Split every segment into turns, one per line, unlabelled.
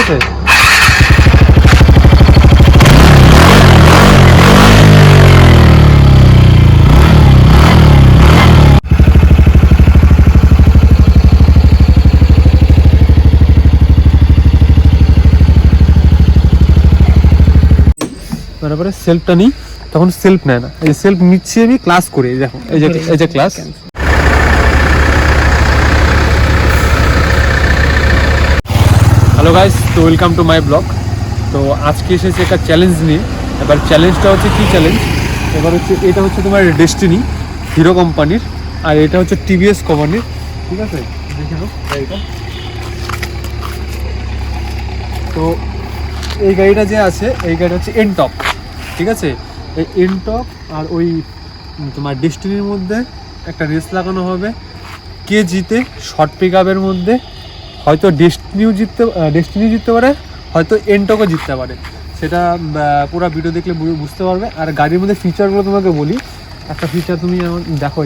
আছে। তারপরে সেলফটা নিই, তখন সেলফ নেয় না, এই সেলফ নিচ্ছি আমি ক্লাস করে, দেখো এই যে ক্লাস। হ্যালো গাইস, তো ওয়েলকাম টু মাই ব্লগ। তো আজকে এসেছি একটা চ্যালেঞ্জ নিয়ে। এবার চ্যালেঞ্জটা হচ্ছে কি চ্যালেঞ্জ, এবার হচ্ছে এটা হচ্ছে তোমার ডেস্টিনি হিরো কোম্পানির, আর এটা হচ্ছে টিভিএস কোম্পানির। ঠিক আছে, দেখে নাও গাড়িটা। তো এই গাড়িটা যে আছে, এই গাড়িটা হচ্ছে এনটক। ঠিক আছে, এই এনটক আর ওই তোমার ডেস্টিনির মধ্যে একটা রেস লাগানো হবে, কে জিতে। শর্ট পিক আপের মধ্যে হয়তো ডেস্টিনি জিততে পারে, হয়তো এনটকও জিততে পারে। সেটা পুরো ভিডিও দেখলে বুঝতে পারবে। আর গাড়ির মধ্যে ফিচারগুলো তোমাকে বলি। একটা ফিচার তুমি দেখো,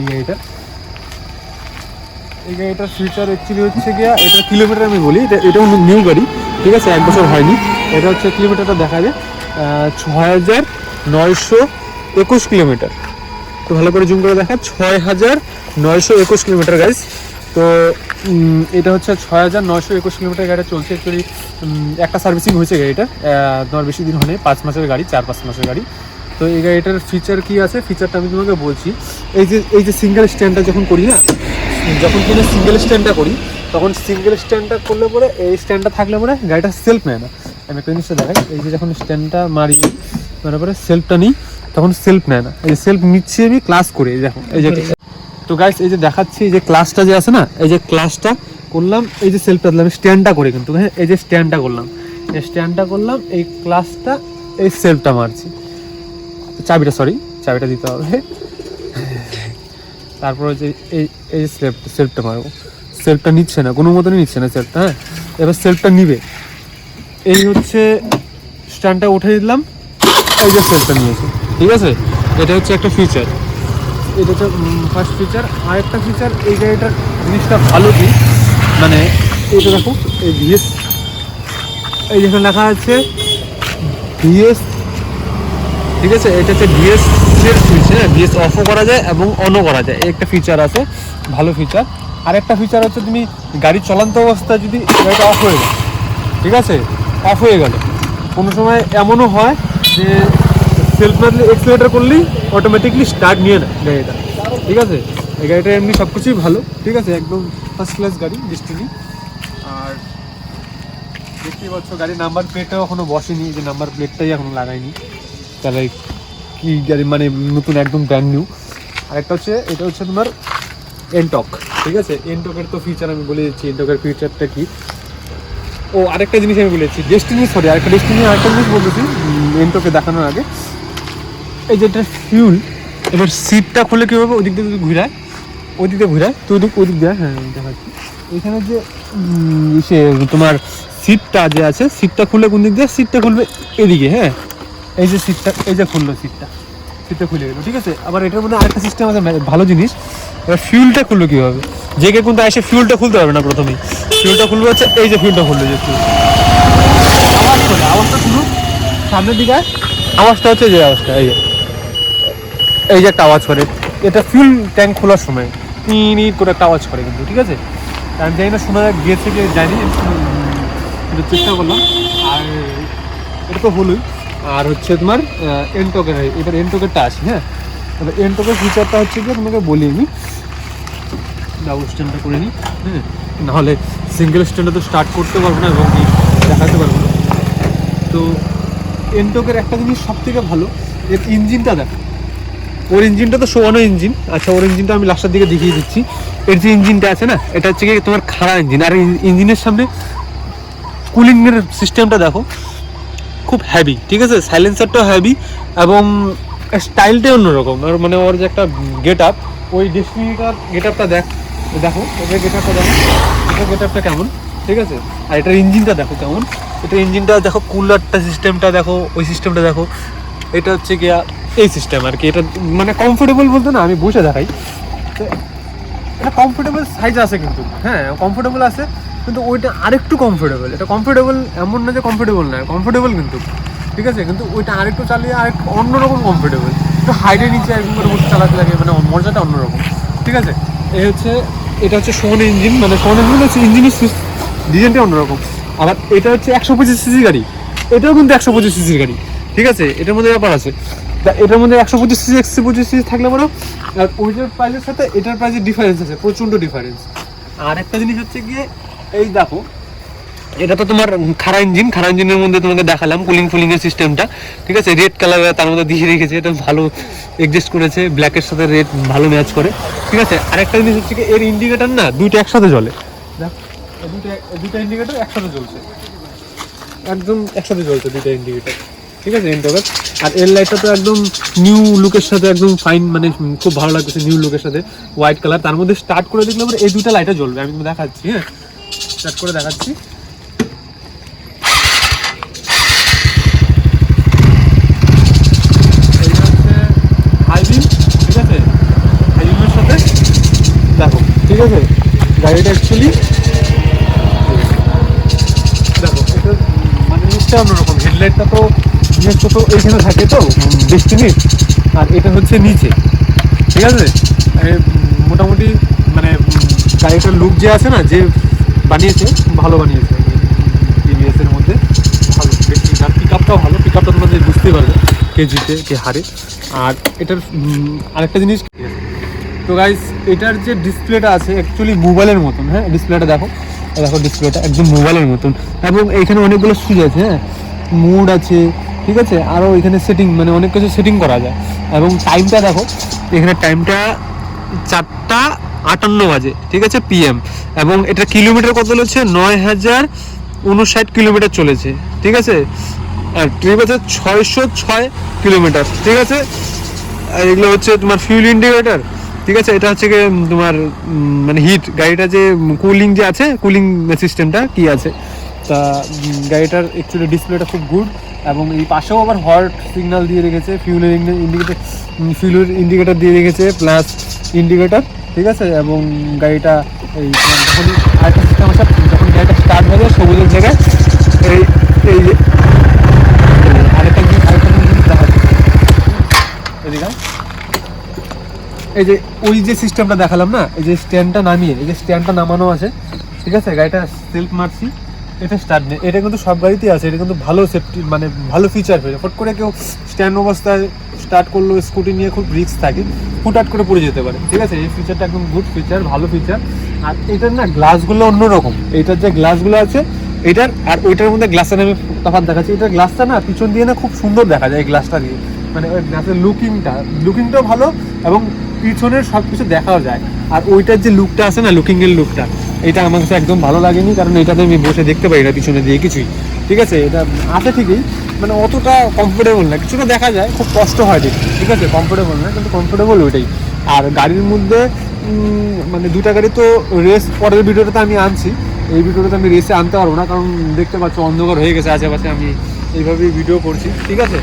এই গাড়িটার ফিচার অ্যাকচুয়ালি হচ্ছে গিয়া, এটা কিলোমিটার আমি বলি, এটাও নিউ গাড়ি। ঠিক আছে, 1 বছর হয়নি। এটা হচ্ছে কিলোমিটারটা দেখা যায় 6921 কিলোমিটার। তো ভালো করে জুম করে দেখা, 6921 কিলোমিটার গাইজ। তো এটা হচ্ছে 6921 কিলোমিটার গাড়িটা চলছে। অ্যাকচুয়ালি একটা সার্ভিসিং হয়েছে গাড়িটা, তোমার বেশি দিন হয়নি, 5 মাসের গাড়ি, 4-5 মাসের গাড়ি। তো এই গাড়িটার ফিচার কি আছে, ফিচারটা আমি তোমাকে বলছি। এই যে সিঙ্গেল স্ট্যান্ডটা যখন করি না, যখন কিনা সিঙ্গেল স্ট্যান্ডটা করি, তখন সিঙ্গেল স্ট্যান্ডটা করলে পরে, এই স্ট্যান্ডটা থাকলে পরে গাড়িটা সেলফ নেয় না। আমি একটা জিনিসটা দেখাই, এই যে যখন স্ট্যান্ডটা মারি, তারপরে সেলফটা নিই, তখন সেলফ নেয় না, এই যে সেলফ নিচ্ছি আমি ক্লাস করে, দেখো এই যে। তো গাইস, এই যে দেখাচ্ছি, এই যে ক্লাসটা যে আছে না, এই যে ক্লাসটা করলাম, এই যে সেলফটা দিলাম, স্ট্যান্ডটা করে কিন্তু, হ্যাঁ, এই যে স্ট্যান্ডটা করলাম, এই ক্লাসটা, এই সেলফটা মারছি, চাবিটা দিতে হবে। তারপর হচ্ছে এই সেলফটা মারবো, সেলফটা নিচ্ছে না, কোনো মতনই নিচ্ছে না সেলফটা। হ্যাঁ, এবার সেলফটা নিবে, এই হচ্ছে স্ট্যান্ডটা উঠে দিলাম, এই যে সেলফটা নিয়েছে। ঠিক আছে, এটা হচ্ছে একটা ফিচার, এটা হচ্ছে ফার্স্ট ফিচার। আর একটা ফিচার, এই গাড়িটার জিনিসটা ভালো কি, মানে এটা দেখো, এই ভিএস, এই যেখানে লেখা আছে ভিএস। ঠিক আছে, এটা হচ্ছে ভিএস এর সুইচ, হ্যাঁ, ভিএস অফও করা যায় এবং অনও করা যায়, এই একটা ফিচার আছে, ভালো ফিচার। আর একটা ফিচার হচ্ছে, তুমি গাড়ি চলন্ত অবস্থায় যদি গাড়িটা অফ হয়ে যায়, ঠিক আছে, অফ হয়ে গেল, কোনো সময় এমনও হয় যে সেলফ মারলে, এক্সিলারেটর করলেই অটোমেটিকলি স্টার্ট নিয়ে নেয় গাড়িটা। ঠিক আছে, এই গাড়িটা এমনি সব কিছুই ভালো। ঠিক আছে, একদম ফার্স্ট ক্লাস গাড়ি ডেস্টিনি। আর দেখতেই পাচ্ছ, গাড়ির নাম্বার প্লেটটাও এখনো বসেনি, যে নাম্বার প্লেটটাই এখনো লাগায়নি। তাহলে কি গাড়ি, মানে নতুন, একদম ব্র্যান্ড নিউ। আরেকটা হচ্ছে, এটা হচ্ছে তোমার এনটক। ঠিক আছে, এনটকের তো ফিচার আমি বলে দিচ্ছি, এনটকের ফিচারটা কি। ও আরেকটা জিনিস আমি বলেছি, আরেকটা জিনিস বলতেছি এনটকে দেখানোর আগে। এই যে এটা ফিউল, এবার সিটটা খুলে কী হবে, ওদিক দিয়ে ঘুরায়, তো ওদিক দিয়ে, হ্যাঁ দেখাচ্ছি। এখানে যে সে তোমার সিটটা যে আছে, সিটটা খুলে কোন দিক দিয়ে, সিটটা খুলবে এদিকে, হ্যাঁ, এই যে সিটটা, এই যে খুললো সিটটা খুলে গেলো। ঠিক আছে, আবার এটার মধ্যে আরেকটা সিস্টেম আছে, ভালো জিনিস। এবার ফিউলটা খুললো কীভাবে, যে কেউ কিন্তু এসে ফিউলটা খুলতে পারবে না। প্রথমেই ফিউলটা খুলবে হচ্ছে, এই যে ফিউলটা খুললো, যে আওয়াজটা শুনুন সামনের দিকে, আওয়াজটা হচ্ছে যে আওয়াজটা, এই যে একটা আওয়াজ করে, এটা ফিউল ট্যাঙ্ক খোলার সময় নিট করে একটা আওয়াজ করে কিন্তু। ঠিক আছে, আমি জানি না শোনা গিয়েছে কি জানি, কিন্তু চেষ্টা করলাম। আর এটা তো হলোই। আর হচ্ছে তোমার এনটকের, এবার এনটকেরটা আসি। হ্যাঁ, এবার এনটকের ফিচারটা হচ্ছে কি, তোমাকে বলি আমি, ডাবল স্ট্যান্ডটা করে নিই। হ্যাঁ, নাহলে সিঙ্গেল স্ট্যান্ডে তো স্টার্ট করতে পারবো না এবং দেখাতে পারবো না। তো এনটকের একটা জিনিস সব থেকে ভালো, এর ইঞ্জিনটা দেখো, ওর ইঞ্জিনটা তো শোয়ানো ইঞ্জিন। আচ্ছা, ওর ইঞ্জিনটা আমি লাস্টের দিকে দেখিয়ে দিচ্ছি। এর যে ইঞ্জিনটা আছে না, এটা হচ্ছে কি তোমার খাড়া ইঞ্জিন। আর ইঞ্জিনের সামনে কুলিংয়ের সিস্টেমটা দেখো, খুব হ্যাভি। ঠিক আছে, সাইলেন্সারটাও হ্যাভি এবং স্টাইলটাই অন্যরকম। আর মানে ওর যে একটা গেট আপ, ওই ডেস্টিনিটার গেট আপটা দেখো, ওদের গেট আপটা দেখো, এটার গেট আপটা কেমন। ঠিক আছে, আর এটার ইঞ্জিনটা দেখো কেমন, এটার ইঞ্জিনটা দেখো, কুলারটা সিস্টেমটা দেখো, ওই সিস্টেমটা দেখো। এটা হচ্ছে গিয়া এই সিস্টেম আর কি। এটা মানে কমফোর্টেবল বলতে না, আমি বসে দেখাই। এটা কমফোর্টেবল সাইজ আছে কিন্তু, হ্যাঁ কমফোর্টেবল আছে, কিন্তু ওইটা আরেকটু কমফোর্টেবল। এটা কমফোর্টেবল এমন না যে কমফোর্টেবল না, কমফোর্টেবল কিন্তু, ঠিক আছে, কিন্তু ওইটা আরেকটু চালিয়ে আরেকটু অন্যরকম কমফোর্টেবল, একটু হাইটের নিচে একদম করে বসে চালাতে লাগে, মানে মজাটা অন্যরকম, ঠিক আছে। এই হচ্ছে, এটা হচ্ছে সোন ইঞ্জিন, মানে সোন ইঞ্জিন হচ্ছে ইঞ্জিনের ডিজাইনটা অন্যরকম। আবার এটা হচ্ছে 125 সিসি গাড়ি, এটাও কিন্তু 125 সিসির গাড়ি, ঠিক আছে, এটার মধ্যে ব্যাপার আছে। তা এটার মধ্যে 125 সিসি 125 সিসি থাকলে বলো, আর ওইটার প্রাইসের সাথে এটার প্রাইসের ডিফারেন্স আছে, প্রচণ্ড ডিফারেন্স। আর একটা জিনিস হচ্ছে গিয়ে, এই দেখো এটা তো তোমার খাড়া ইঞ্জিন, খাড়া ইঞ্জিনের মধ্যে তোমাকে দেখালাম কুলিং ফুলিংয়ের সিস্টেমটা, ঠিক আছে, রেড কালার তার মধ্যে দিয়ে রেখেছে, এটা ভালো এডজাস্ট করেছে, ব্ল্যাকের সাথে রেড ভালো ম্যাচ করে, ঠিক আছে। আরেকটা জিনিস হচ্ছে কি, এর ইন্ডিকেটার না দুইটা একসাথে জ্বলে, দেখ দুইটা ইন্ডিকেটার একসাথে জ্বলছে, একদম একসাথে জ্বলছে দুইটা ইন্ডিকেটার, ঠিক আছে, এন্টোকার। আর এর লাইটটা তো একদম নিউ লুকের সাথে একদম ফাইন, মানে খুব ভালো লাগতেছে নিউ লুকের সাথে, হোয়াইট কালার, তার মধ্যে স্টার্ট করে দেখলে পরে এই দুইটা লাইটটা জ্বলবে, আমি দেখাচ্ছি, হ্যাঁ স্টার্ট করে দেখাচ্ছি। এইটা হচ্ছে হাইবিম, ঠিক আছে, হাইবিমের সাথে দেখো, ঠিক আছে, গাড়িটা অ্যাকচুয়ালি দেখো, এটা মানে হচ্ছে অন্যরকম, হেডলাইটটা তো জিনিসটা তো এইখানে থাকে তো ডেস্টিনির, আর এটা হচ্ছে নিচে, ঠিক আছে। মোটামুটি মানে গাড়িটার লুক যে আছে না, যে বানিয়েছে ভালো বানিয়েছে, টিভিএস এর মধ্যে ভালো বেশি, আর পিক আপটাও ভালো, পিক আপটা তোমাদের বুঝতেই পারবে কেজিতে কে হারে। আর এটার আরেকটা জিনিস, তো গাইস এটার যে ডিসপ্লেটা আছে অ্যাকচুয়ালি মোবাইলের মতন, হ্যাঁ ডিসপ্লেটা দেখো, দেখো ডিসপ্লেটা একদম মোবাইলের মতন, এবং এইখানে অনেকগুলো সুইচ আছে, হ্যাঁ মোড আছে, ঠিক আছে, আরও এখানে সেটিং, মানে অনেক কিছু সেটিং করা যায়। এবং টাইমটা দেখো, এখানে টাইমটা 4টা 58 বাজে, ঠিক আছে পিএম, এবং এটা কিলোমিটার কত চলেছে, 9059 কিলোমিটার চলেছে, ঠিক আছে, আর ট্রিপ আছে 606 কিলোমিটার, ঠিক আছে। আর এগুলো হচ্ছে তোমার ফিউল ইন্ডিকেটর, ঠিক আছে, এটা হচ্ছে তোমার মানে হিট, গাড়িটা যে কুলিং যে আছে, কুলিং সিস্টেমটা কি আছে, তা গাড়িটার অ্যাকচুয়ালি ডিসপ্লেটা খুব গুড, এবং এই পাশেও আবার হট সিগন্যাল দিয়ে রেখেছে, ফিউলের ইন্ডিকেটর দিয়ে রেখেছে, প্লাস ইন্ডিকেটর, ঠিক আছে। এবং গাড়িটা এই যখন আরেকটা সিস্টেম আছে, যখন গাড়িটা স্টার্ট হয়ে যায় সবুজের জায়গায় এই এই যে আরেকটা জিনিস দেখা যাচ্ছে, এদিকে এই যে ওই যে সিস্টেমটা দেখালাম না, এই যে স্ট্যান্ডটা নামিয়ে, এই যে স্ট্যান্ডটা নামানো আছে, ঠিক আছে, গাড়িটা সেলফ মারছি, এটা স্টার্ট নেই, এটা কিন্তু সব গাড়িতেই আছে, এটা কিন্তু ভালো সেফটি, মানে ভালো ফিচার পেয়েছে। ফট করে কেউ স্ট্যান্ড অবস্থায় স্টার্ট করলো, স্কুটি নিয়ে খুব রিস্ক থাকে, হুটহাট করে পড়ে যেতে পারে, ঠিক আছে, এই ফিচারটা একদম গুড ফিচার, ভালো ফিচার। আর এটার না গ্লাসগুলো অন্যরকম, এইটার যে গ্লাসগুলো আছে এটার আর ওইটার মধ্যে গ্লাসের আমি তফাৎ দেখাচ্ছি, এটার গ্লাসটা না পিছন দিয়ে না খুব সুন্দর দেখা যায়, এই গ্লাসটা দিয়ে, মানে ওই গ্লাসের লুকিংটাও ভালো, এবং পিছনের সব কিছু দেখাও যায়। আর ওইটার যে লুকটা আছে না, লুকিংয়ের লুকটা, এটা আমার কাছে একদম ভালো লাগেনি, কারণ এটাতে আমি বসে দেখতে পাই না পিছনে দিয়ে কিছুই, ঠিক আছে, এটা আছে ঠিকই, মানে অতটা কমফোর্টেবল না, কিছুটা দেখা যায়, খুব কষ্ট হয় দেখতে, ঠিক আছে, কমফোর্টেবল না, কিন্তু কমফোর্টেবল ওইটাই। আর গাড়ির মধ্যে মানে দুটা গাড়ি তো রেস পরের ভিডিওটাতে আমি আনছি, এই ভিডিওটাতে আমি রেসে আনতে পারবো না, কারণ দেখতে পাচ্ছ অন্ধকার হয়ে গেছে আশেপাশে, আমি এইভাবেই ভিডিও করছি, ঠিক আছে।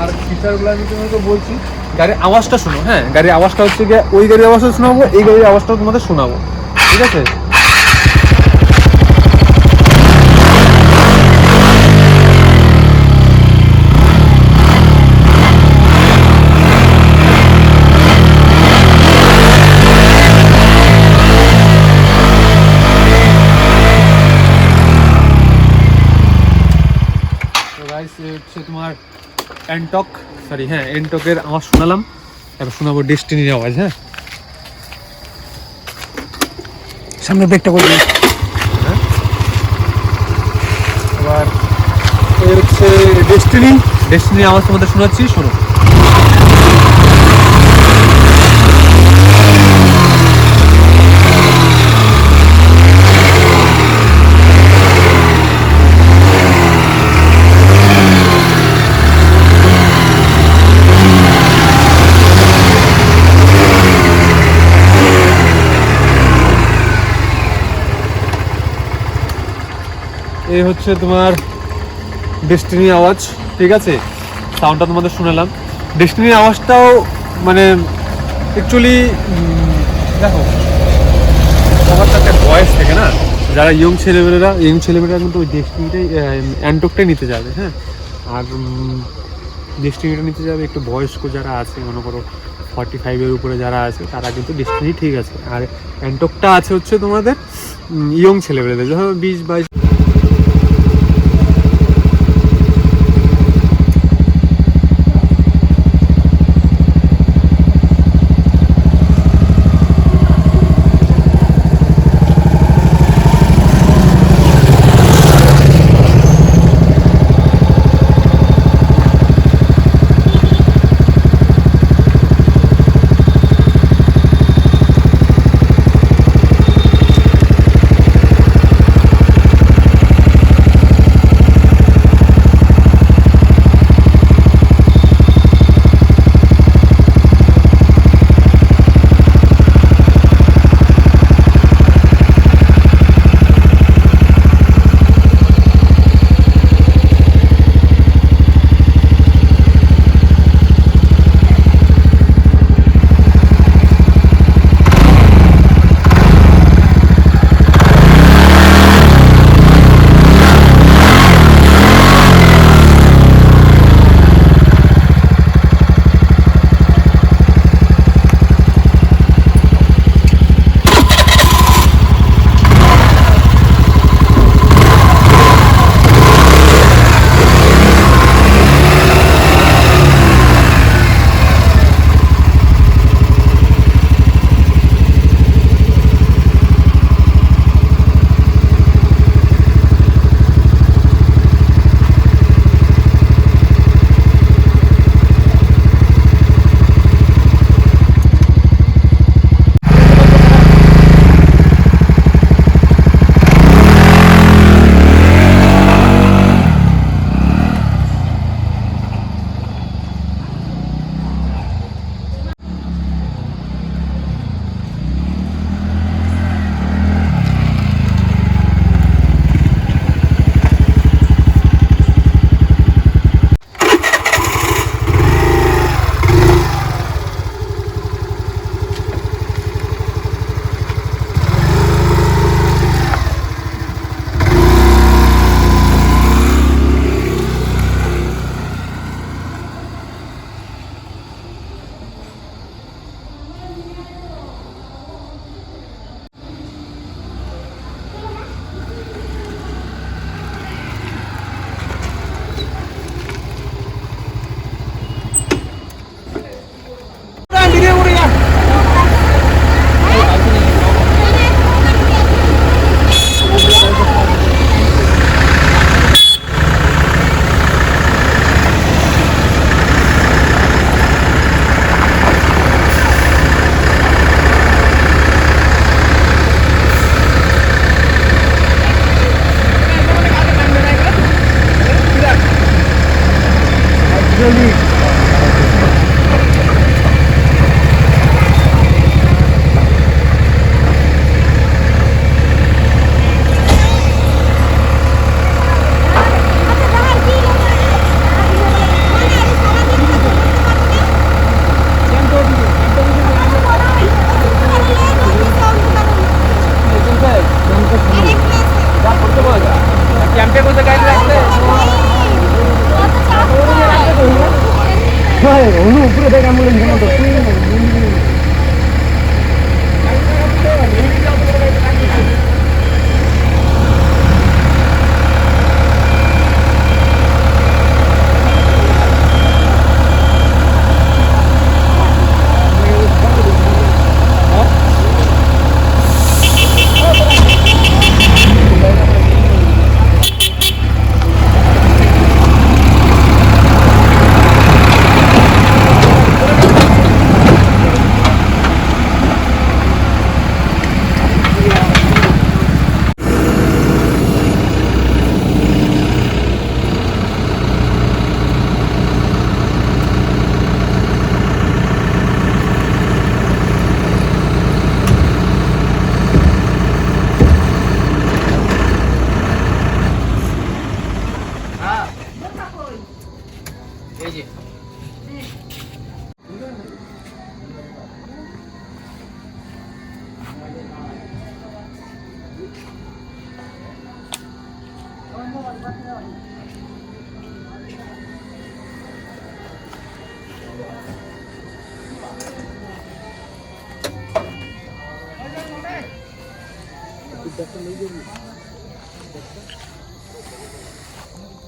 আর ফিচারগুলো আমি তোমাকে বলছি, গাড়ির আওয়াজটা শোনো, হ্যাঁ গাড়ির আওয়াজটা হচ্ছে গিয়ে ওই গাড়ির আওয়াজটা শোনাবো, এই গাড়ির আওয়াজটাও তোমাদের শোনাবো, ঠিক আছে। হচ্ছে তোমার এনটকের আওয়াজ শোনালাম, এবার শোনাবো ডেস্টিনির আওয়াজ, হ্যাঁ সামনে ব্রেকটা করে দিই, হ্যাঁ এবার এই হচ্ছে ডেস্টিনির আওয়াজ তোমাদের শোনাচ্ছি, শোনো। এই হচ্ছে তোমার ডেস্টিনির আওয়াজ, ঠিক আছে, সাউন্ডটা তোমাদের শোনালাম। ডেস্টিনির আওয়াজটাও মানে অ্যাকচুয়ালি দেখো সবার তো একটা বয়স থাকে না, যারা ইয়ং ছেলেমেয়েরা কিন্তু ওই ডেস্টিনিটাই অ্যান্টকটাই নিতে যাবে, হ্যাঁ। আর ডেস্টিনিটা নিতে যাবে একটু বয়স্ক যারা আছে, মনে করো 45-এর উপরে যারা আছে, তারা কিন্তু ডেস্টিনি ঠিক আছে। আর অ্যান্টকটা আছে হচ্ছে তোমাদের ইয়ং ছেলেমেয়েদের, যখন 20-22।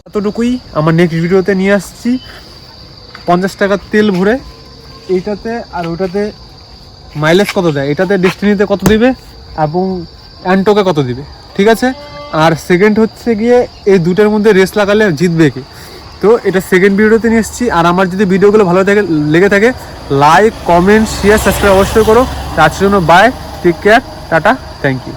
এতটুকুই আমার নেক্সট ভিডিওতে নিয়ে আসছি। 50 টাকার তেল ভরে এইটাতে আর ওইটাতে মাইলেজ কত দেয়, এটাতে ডেস্টিনিতে কত দিবে এবং অ্যান্টোকে কত দিবে, ঠিক আছে। আর সেকেন্ড হচ্ছে গিয়ে এই দুটোর মধ্যে রেস লাগালে জিতবে কি, তো এটা সেকেন্ড ভিডিওতে নিয়ে এসেছি। আর আমার যদি ভিডিওগুলো ভালো লেগে থাকে লাইক কমেন্ট শেয়ার সাবস্ক্রাইব অবশ্যই করো। তার জন্য bye, take care, tata, thank you.